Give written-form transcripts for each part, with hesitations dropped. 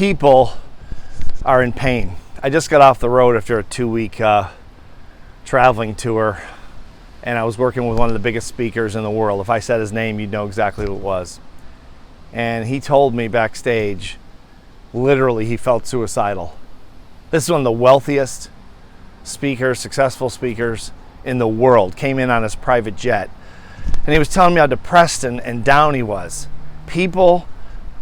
people are in pain. I just got off the road after a 2-week traveling tour, and I was working with one of the biggest speakers in the world. If I said his name, you'd know exactly who it was. And he told me backstage, literally, he felt suicidal. This is one of the wealthiest speakers, successful speakers in the world, came in on his private jet. And he was telling me how depressed and down he was. People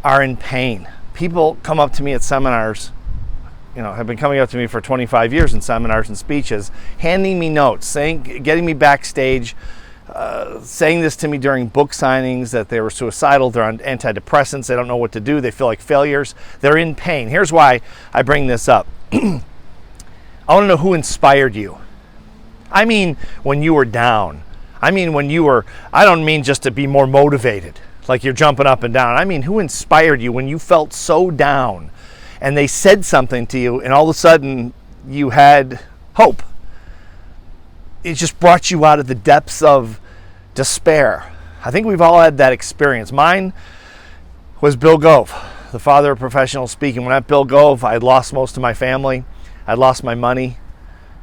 are in pain. People come up to me at seminars, have been coming up to me for 25 years in seminars and speeches, handing me notes, getting me backstage, saying this to me during book signings, that they were suicidal, they're on antidepressants, they don't know what to do, they feel like failures, they're in pain. Here's why I bring this up. I want to know who inspired you. I mean, when you were down. I mean, I don't mean just to be more motivated, like you're jumping up and down. I mean, who inspired you when you felt so down and they said something to you and all of a sudden you had hope. It just brought you out of the depths of despair. I think we've all had that experience. Mine was Bill Gove, the father of professional speaking. When at Bill Gove, I had lost most of my family. I'd lost my money.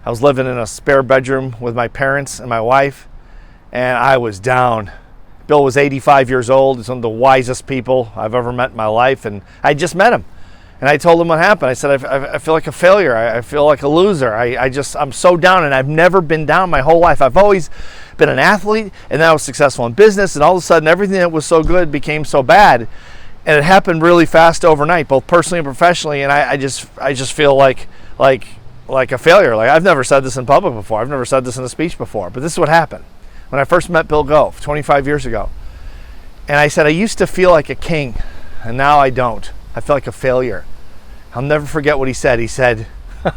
I was living in a spare bedroom with my parents and my wife, and I was down. Bill was 85 years old. He's one of the wisest people I've ever met in my life, and I just met him. And I told him what happened. I said, I feel like a failure. I feel like a loser. I'm so down, and I've never been down my whole life. I've always been an athlete, and then I was successful in business, and all of a sudden everything that was so good became so bad. And it happened really fast overnight, both personally and professionally, and I just feel like a failure. Like, I've never said this in public before. I've never said this in a speech before. But this is what happened. When I first met Bill Gove 25 years ago, and I said, I used to feel like a king, and now I don't. I feel like a failure. I'll never forget what he said. He said,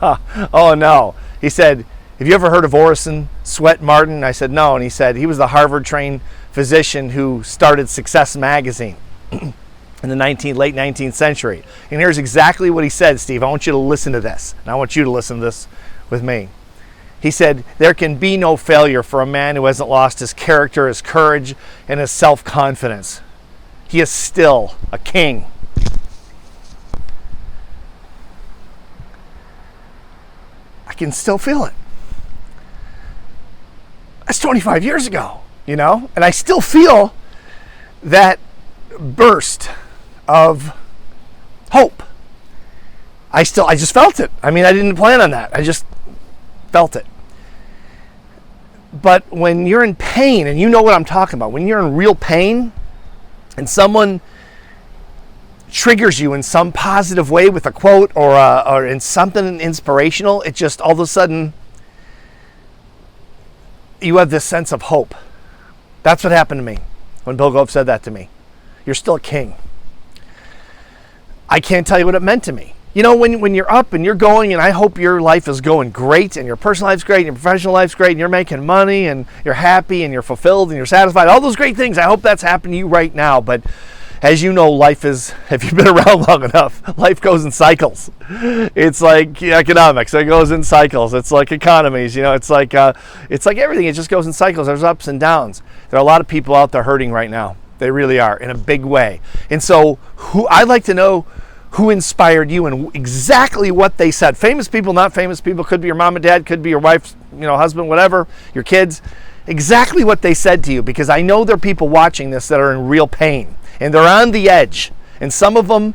oh no. He said, have you ever heard of Orison Swett Marden? I said, no. And he said, he was the Harvard-trained physician who started Success Magazine in the late 19th century. And here's exactly what he said, Steve. I want you to listen to this. And I want you to listen to this with me. He said, there can be no failure for a man who hasn't lost his character, his courage, and his self-confidence. He is still a king. I can still feel it. That's 25 years ago, and I still feel that burst of hope. I just felt it. I mean, I didn't plan on that. I just felt it. But when you're in pain, and you know what I'm talking about, when you're in real pain and someone triggers you in some positive way with a quote or in something inspirational, it just all of a sudden you have this sense of hope. That's what happened to me when Bill Gove said that to me. You're still a king. I can't tell you what it meant to me. When you're up and you're going, and I hope your life is going great, and your personal life's great, and your professional life's great, and you're making money, and you're happy, and you're fulfilled, and you're satisfied, all those great things, I hope that's happening to you right now. But as you know, life is, if you've been around long enough, life goes in cycles. It's like economics. It goes in cycles. It's like economies. It's like everything. It just goes in cycles. There's ups and downs. There are a lot of people out there hurting right now. They really are, in a big way. And so I'd like to know who inspired you and exactly what they said. Famous people, not famous people, could be your mom and dad, could be your wife, husband, whatever, your kids. Exactly what they said to you, because I know there are people watching this that are in real pain, and they're on the edge, and some of them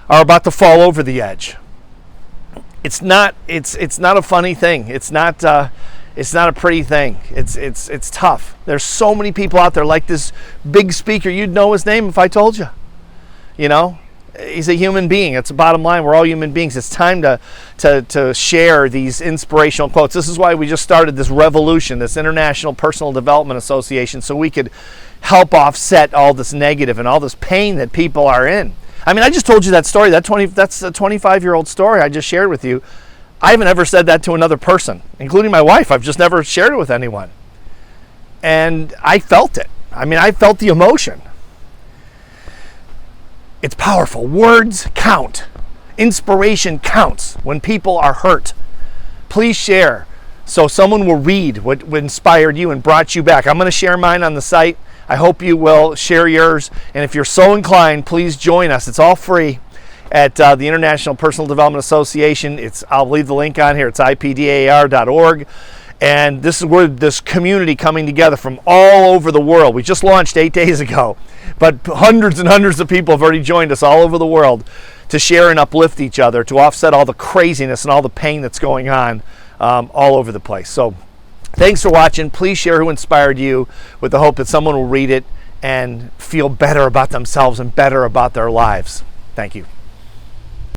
are about to fall over the edge. It's not a funny thing. It's not a pretty thing. It's tough. There's so many people out there like this big speaker. You'd know his name if I told you. He's a human being. It's the bottom line. We're all human beings. It's time to share these inspirational quotes. This is why we just started this revolution, this International Personal Development Association, so we could help offset all this negative and all this pain that people are in. I mean, I just told you that story. That's a 25-year-old story I just shared with you. I haven't ever said that to another person, including my wife. I've just never shared it with anyone. And I felt it. I mean, I felt the emotion. It's powerful. Words count. Inspiration counts when people are hurt. Please share so someone will read what inspired you and brought you back. I'm going to share mine on the site. I hope you will share yours. And if you're so inclined, please join us. It's all free. at the International Personal Development Association. I'll leave the link on here. It's ipdar.org. And this is where this community coming together from all over the world. We just launched 8 days ago, but hundreds and hundreds of people have already joined us all over the world to share and uplift each other, to offset all the craziness and all the pain that's going on all over the place. So thanks for watching. Please share who inspired you, with the hope that someone will read it and feel better about themselves and better about their lives. Thank you.